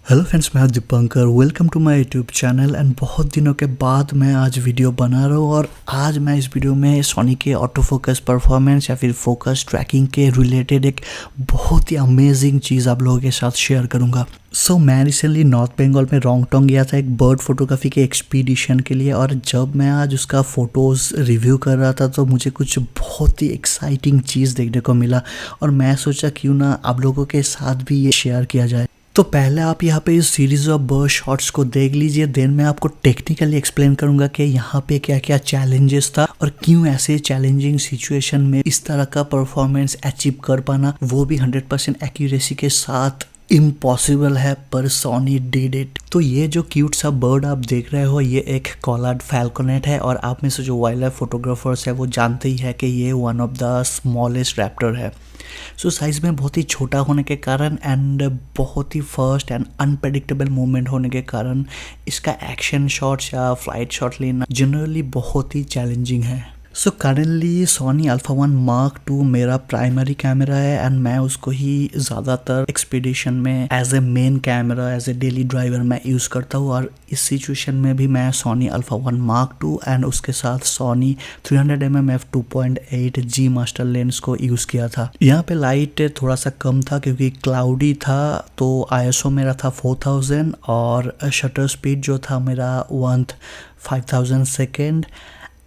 Hello friends, मैं Dipankar. Welcome to my YouTube channel. And बहुत दिनों के बाद मैं आज वीडियो बना रहा हूँ और आज मैं इस वीडियो में सोनी के ऑटो फोकस परफॉर्मेंस या फिर फोकस ट्रैकिंग के रिलेटेड एक बहुत ही अमेजिंग चीज़ आप लोगों के साथ शेयर करूँगा। मैं रिसेंटली नॉर्थ बंगाल में रोंगटोंग गया था एक बर्ड फोटोग्राफी के एक्सपीडिशन के लिए, और जब मैं आज उसका फ़ोटोज़ रिव्यू कर रहा था तो मुझे कुछ बहुत ही एक्साइटिंग चीज़ देखने को मिला और मैं सोचा क्यों ना आप लोगों के साथ भी ये शेयर किया जाए। तो पहले आप यहाँ पे इस सीरीज ऑफ बर्ड शॉट्स को देख लीजिए, देन मैं आपको टेक्निकली एक्सप्लेन करूंगा कि यहाँ पे क्या क्या चैलेंजेस था और क्यों ऐसे चैलेंजिंग सिचुएशन में इस तरह का परफॉर्मेंस अचीव कर पाना, वो भी 100% एक्यूरेसी के साथ इम्पॉसिबल है, पर सोनी डिड इट। तो ये जो क्यूट सा बर्ड आप देख रहे हो ये एक कॉलर्ड फैल्कोनेट है, और आप में से जो वाइल्ड लाइफ फोटोग्राफर्स है वो जानते ही है कि ये one of the smallest Raptor है। साइज में बहुत ही छोटा होने के कारण एंड बहुत ही फर्स्ट एंड अनप्रेडिक्टेबल मूवमेंट होने के कारण इसका एक्शन शॉट्स या फ्लाइट शॉट लेना जनरली बहुत ही चैलेंजिंग है। करेंटली सोनी अल्फा 1 मार्क 2 मेरा प्राइमरी कैमरा है एंड मैं उसको ही ज़्यादातर एक्सपीडिशन में as a main camera, as a daily driver मैं यूज़ करता हूँ। और इस सिचुएशन में भी मैं सोनी अल्फा 1 मार्क 2 एंड उसके साथ Soni 300mm f2.8 G master lens को यूज़ किया था। यहाँ पे लाइट थोड़ा सा कम था क्योंकि क्लाउडी था, तो ISO मेरा था 4000 और शटर स्पीड जो था मेरा 5000 सेकेंड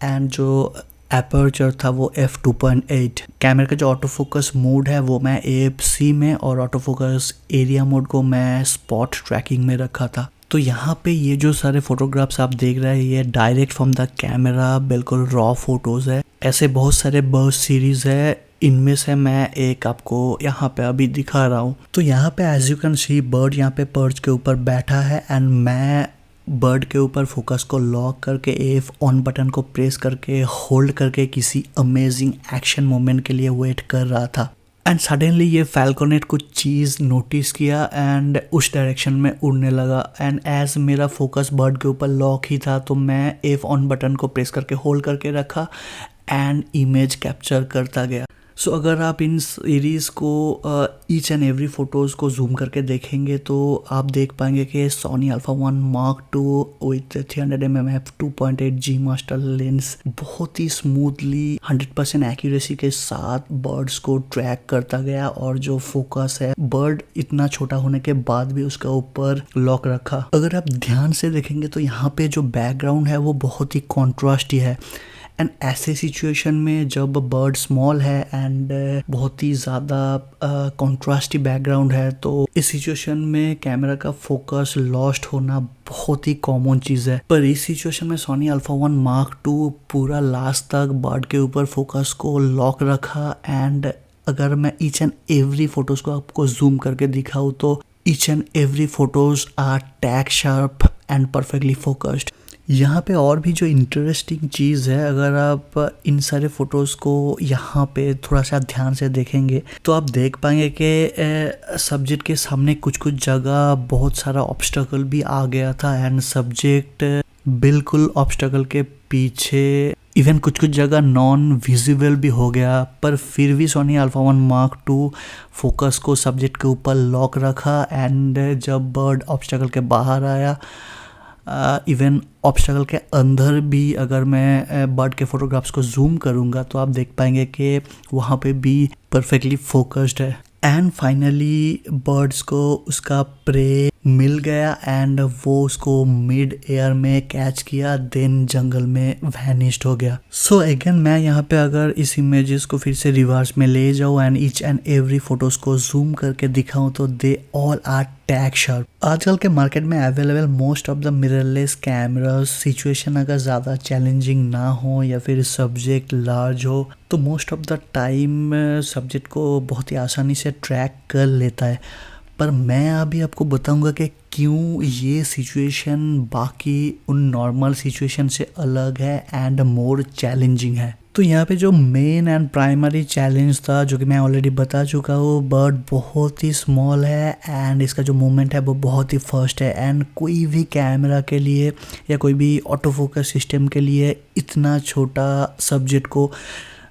एंड जो एपर्चर था वो f2.8। कैमरे का जो ऑटो फोकस मोड है वो मैं AFC में और ऑटो फोकस एरिया मोड को मैं स्पॉट ट्रैकिंग में रखा था। तो यहाँ पे ये जो सारे फोटोग्राफ्स आप देख रहे हैं ये डायरेक्ट फ्रॉम द कैमरा बिल्कुल रॉ फोटोज है। ऐसे बहुत सारे बर्ड सीरीज है, इनमें से मैं एक आपको यहाँ पे अभी दिखा रहा हूँ। तो यहाँ पे as you can see bird यहाँ पे पर्च के ऊपर बैठा है एंड मैं बर्ड के ऊपर फोकस को लॉक करके AF ऑन बटन को प्रेस करके होल्ड करके किसी अमेजिंग एक्शन मोमेंट के लिए वेट कर रहा था। एंड सडनली ये फैल्कोनेट कुछ चीज़ नोटिस किया एंड उस डायरेक्शन में उड़ने लगा। एंड एज मेरा फोकस बर्ड के ऊपर लॉक ही था तो मैं AF ऑन बटन को प्रेस करके होल्ड करके रखा एंड इमेज कैप्चर करता गया। अगर आप इन सीरीज़ को ईच एंड एवरी फोटोज़ को जूम करके देखेंगे तो आप देख पाएंगे कि Sony alpha 1 mark 2 with 300mm f2.8 G master lens बहुत ही स्मूथली 100% एक्यूरेसी के साथ बर्ड्स को ट्रैक करता गया, और जो फोकस है बर्ड इतना छोटा होने के बाद भी उसका ऊपर लॉक रखा। अगर आप ध्यान से देखेंगे तो यहाँ पे जो बैकग्राउंड है वो बहुत ही कॉन्ट्रास्टी है। एंड ऐसे सिचुएशन में जब बर्ड स्मॉल है एंड बहुत ही ज़्यादा कॉन्ट्रास्टी बैकग्राउंड है तो इस सिचुएशन में कैमरा का फोकस लॉस्ट होना बहुत ही कॉमन चीज़ है। पर इस सिचुएशन में सोनी अल्फा 1 मार्क 2 पूरा लास्ट तक बर्ड के ऊपर फोकस को लॉक रखा। एंड अगर मैं ईच एंड एवरी फोटोज़ को आपको जूम करके दिखाऊँ तो each and every photos R tag sharp and perfectly focused. यहाँ पे और भी जो इंटरेस्टिंग चीज़ है, अगर आप इन सारे फ़ोटोज़ को यहाँ पे थोड़ा सा ध्यान से देखेंगे तो आप देख पाएंगे कि सब्जेक्ट के सामने कुछ कुछ जगह बहुत सारा ऑब्स्टकल भी आ गया था एंड सब्जेक्ट बिल्कुल ऑब्स्टकल के पीछे इवन कुछ कुछ जगह नॉन विजिबल भी हो गया। पर फिर भी सोनी अल्फा 1 मार्क 2 फोकस को सब्जेक्ट के ऊपर लॉक रखा एंड जब बर्ड ऑब्स्टकल के बाहर आया, इवन ऑब्स्टकल के अंदर भी अगर मैं बर्ड के फोटोग्राफ्स को जूम करूँगा तो आप देख पाएंगे कि वहाँ पे भी परफेक्टली फोकस्ड है। एंड फाइनली बर्ड्स को उसका प्रे मिल गया एंड वो उसको मिड एयर में कैच किया, देन जंगल में वैनिश्ड हो गया। अगेन मैं यहाँ पे अगर इस इमेजेस को फिर से रिवर्स में ले जाऊँ and each and every photos को जूम करके दिखाऊँ तो they all R tag sharp. आजकल के मार्केट में available most of the mirrorless camera situation अगर ज़्यादा चैलेंजिंग ना हो या फिर सब्जेक्ट लार्ज हो तो most of the time subject को बहुत ही आसानी से ट्रैक कर लेता है। पर मैं अभी आपको बताऊंगा कि क्यों ये सिचुएशन बाकी उन नॉर्मल सिचुएशन से अलग है एंड मोर चैलेंजिंग है। तो यहाँ पे जो मेन एंड प्राइमरी चैलेंज था जो कि मैं ऑलरेडी बता चुका हूँ, बर्ड बहुत ही स्मॉल है एंड इसका जो मूवमेंट है वो बहुत ही फास्ट है एंड कोई भी कैमरा के लिए या कोई भी ऑटो फोकस सिस्टम के लिए इतना छोटा सब्जेक्ट को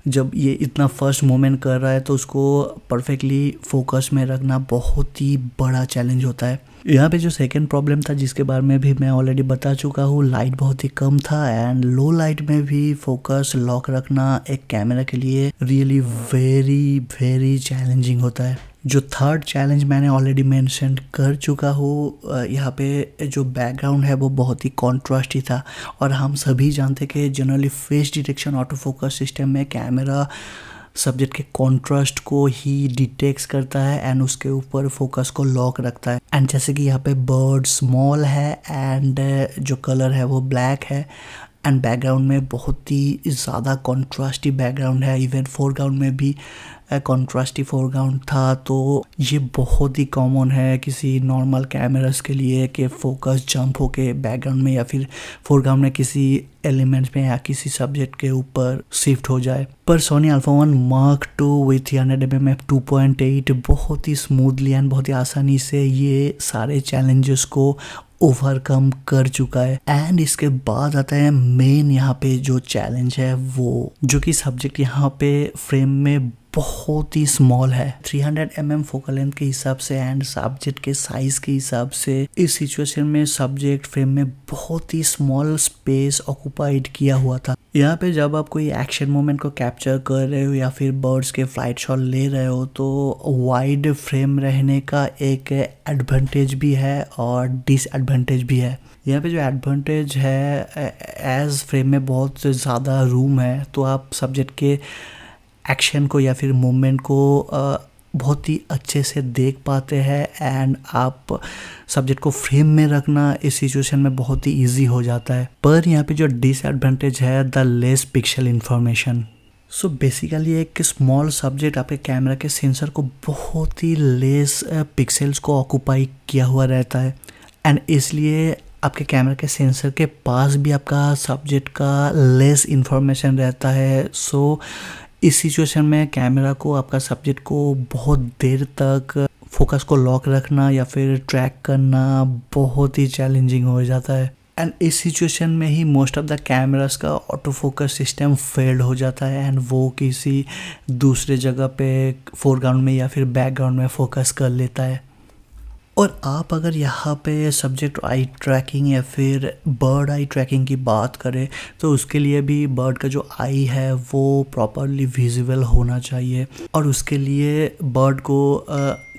जब ये इतना फर्स्ट मोमेंट कर रहा है तो उसको परफेक्टली फोकस में रखना बहुत ही बड़ा चैलेंज होता है। यहाँ पे जो सेकंड प्रॉब्लम था जिसके बारे में भी मैं ऑलरेडी बता चुका हूँ, लाइट बहुत ही कम था एंड लो लाइट में भी फोकस लॉक रखना एक कैमरा के लिए रियली वेरी वेरी चैलेंजिंग होता है। जो थर्ड चैलेंज मैंने ऑलरेडी मेंशन कर चुका हूँ, यहाँ पे जो बैकग्राउंड है वो बहुत ही कॉन्ट्रास्टी था और हम सभी जानते हैं कि generally face detection auto focus system में कैमरा सब्जेक्ट के कॉन्ट्रास्ट को ही डिटेक्ट करता है एंड उसके ऊपर फोकस को लॉक रखता है। एंड जैसे कि यहाँ पे बर्ड स्मॉल है एंड जो कलर है वो ब्लैक है एंड बैकग्राउंड में बहुत ही ज़्यादा कॉन्ट्रास्टी बैकग्राउंड है, इवन फोरग्राउंड में भी कॉन्ट्रास्टी फोरग्राउंड था। तो ये बहुत ही कॉमन है किसी नॉर्मल कैमरास के लिए कि फोकस जंप होके बैकग्राउंड में या फिर फोरग्राउंड में किसी एलिमेंट्स में या किसी सब्जेक्ट के ऊपर शिफ्ट हो जाए। पर Sony alpha 1 Mark II with 300mm f2.8 बहुत ही स्मूथली एंड बहुत ही आसानी से ये सारे चैलेंजेस को ओवरकम कर चुका है। एंड इसके बाद आता है मेन यहाँ पे जो चैलेंज है वो, जो कि सब्जेक्ट यहाँ पे फ्रेम में बहुत ही स्मॉल है 300mm फोकल लेंथ के हिसाब से एंड सब्जेक्ट के साइज के हिसाब से। इस सिचुएशन में सब्जेक्ट फ्रेम में बहुत ही स्मॉल स्पेस ऑक्युपाइड किया हुआ था। यहाँ पे जब आप कोई एक्शन मोमेंट को कैप्चर कर रहे हो या फिर बर्ड्स के फ्लाइट शॉट ले रहे हो तो वाइड फ्रेम रहने का एक एडवांटेज भी है और डिसएडवांटेज भी है। यहाँ पे जो एडवांटेज है, एज फ्रेम में बहुत ज़्यादा रूम है तो आप सब्जेक्ट के एक्शन को या फिर मूवमेंट को बहुत ही अच्छे से देख पाते हैं एंड आप सब्जेक्ट को फ्रेम में रखना इस सिचुएशन में बहुत ही इजी हो जाता है। पर यहाँ पे जो डिसएडवांटेज है, the less pixel information. So basically एक स्मॉल सब्जेक्ट आपके कैमरा के सेंसर को बहुत ही लेस पिक्सल्स को ऑक्युपाई किया हुआ रहता है एंड इसलिए आपके कैमरा के सेंसर के पास भी आपका सब्जेक्ट का लेस इंफॉर्मेशन रहता है। सो इस सिचुएशन में कैमरा को आपका सब्जेक्ट को बहुत देर तक फोकस को लॉक रखना या फिर ट्रैक करना बहुत ही चैलेंजिंग हो जाता है एंड इस सिचुएशन में ही मोस्ट ऑफ द कैमरास का ऑटो फोकस सिस्टम फेल्ड हो जाता है एंड वो किसी दूसरे जगह पे फोरग्राउंड में या फिर बैकग्राउंड में फोकस कर लेता है। और आप अगर यहाँ पे सब्जेक्ट आई ट्रैकिंग या फिर बर्ड आई ट्रैकिंग की बात करें तो उसके लिए भी बर्ड का जो आई है वो प्रॉपरली विजिबल होना चाहिए और उसके लिए बर्ड को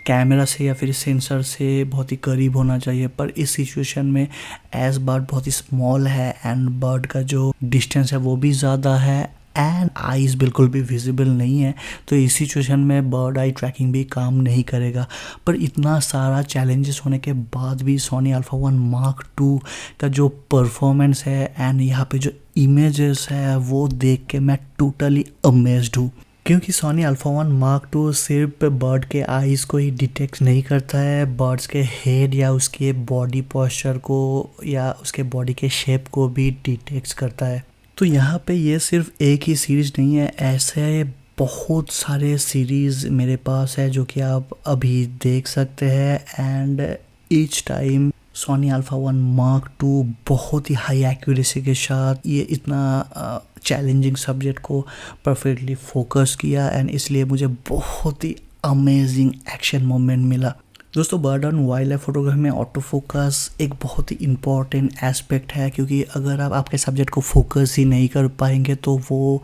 कैमरा से या फिर सेंसर से बहुत ही करीब होना चाहिए। पर इस सिचुएशन में एज बर्ड बहुत ही स्मॉल है एंड बर्ड का जो डिस्टेंस है वो भी ज़्यादा है एंड आईज बिल्कुल भी विजिबल नहीं है तो इस सिचुएशन में बर्ड आई ट्रैकिंग भी काम नहीं करेगा। पर इतना सारा चैलेंजेस होने के बाद भी सोनी अल्फा 1 Mark II का जो परफॉर्मेंस है एंड यहाँ पे जो इमेजेस है वो देख के मैं टोटली अमेज्ड हूँ, क्योंकि सोनी अल्फा 1 Mark II सिर्फ बर्ड के आईज को ही डिटेक्ट नहीं करता है, बर्ड्स के हेड या उसके बॉडी पोस्चर को या उसके बॉडी के शेप को भी डिटेक्ट करता है। तो यहाँ पे ये सिर्फ एक ही सीरीज़ नहीं है, ऐसे बहुत सारे सीरीज़ मेरे पास है जो कि आप अभी देख सकते हैं and each time Sony alpha 1 Mark II बहुत ही हाई एक्यूरेसी के साथ ये इतना चैलेंजिंग सब्जेक्ट को परफेक्टली फोकस किया एंड इसलिए मुझे बहुत ही अमेजिंग एक्शन मोमेंट मिला। दोस्तों bird and wild life photography में ऑटो फोकस एक बहुत ही इम्पॉर्टेंट एस्पेक्ट है, क्योंकि अगर आप आपके सब्जेक्ट को फोकस ही नहीं कर पाएंगे तो वो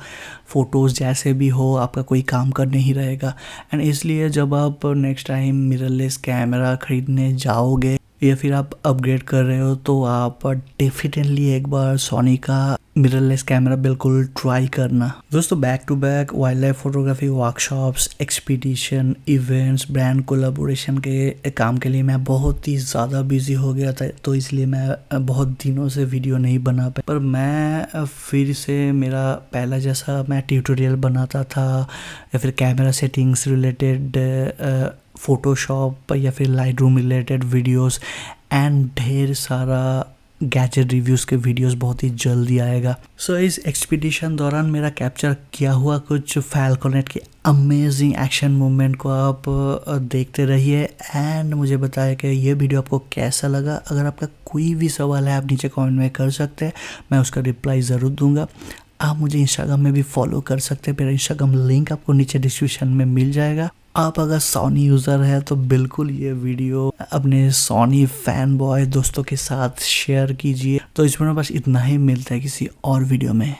फ़ोटोज़ जैसे भी हो आपका कोई काम कर नहीं रहेगा। एंड इसलिए जब आप नेक्स्ट टाइम मिररलेस कैमरा ख़रीदने जाओगे या फिर आप अपग्रेड कर रहे हो तो आप डेफिनेटली एक बार सोनी का मिररलेस कैमरा बिल्कुल ट्राई करना। दोस्तों back to back wildlife photography workshops, expedition, events, brand collaboration के काम के लिए मैं बहुत ही ज़्यादा बिजी हो गया था, तो इसलिए मैं बहुत दिनों से वीडियो नहीं बना पाया। पर मैं फिर से मेरा पहला जैसा मैं ट्यूटोरियल बनाता था या फिर कैमरा सेटिंग्स रिलेटेड फ़ोटोशॉप या फिर light room related videos and ढेर सारा गैजेट रिव्यूज़ के वीडियोस बहुत ही जल्दी आएगा। सो इस एक्सपीडिशन दौरान मेरा कैप्चर किया हुआ कुछ फैल्कोनेट के अमेजिंग एक्शन मूवमेंट को आप देखते रहिए एंड मुझे बताया कि ये वीडियो आपको कैसा लगा। अगर आपका कोई भी सवाल है आप नीचे कमेंट में कर सकते हैं, मैं उसका रिप्लाई ज़रूर दूंगा। आप मुझे इंस्टाग्राम में भी फॉलो कर सकते हैं। मेरा इंस्टाग्राम लिंक आपको नीचे डिस्क्रिप्शन में मिल जाएगा। आप अगर सोनी यूज़र है तो बिल्कुल ये वीडियो अपने सोनी फैन बॉय दोस्तों के साथ शेयर कीजिए। तो इस वीडियो में बस इतना ही, मिलता है किसी और वीडियो में।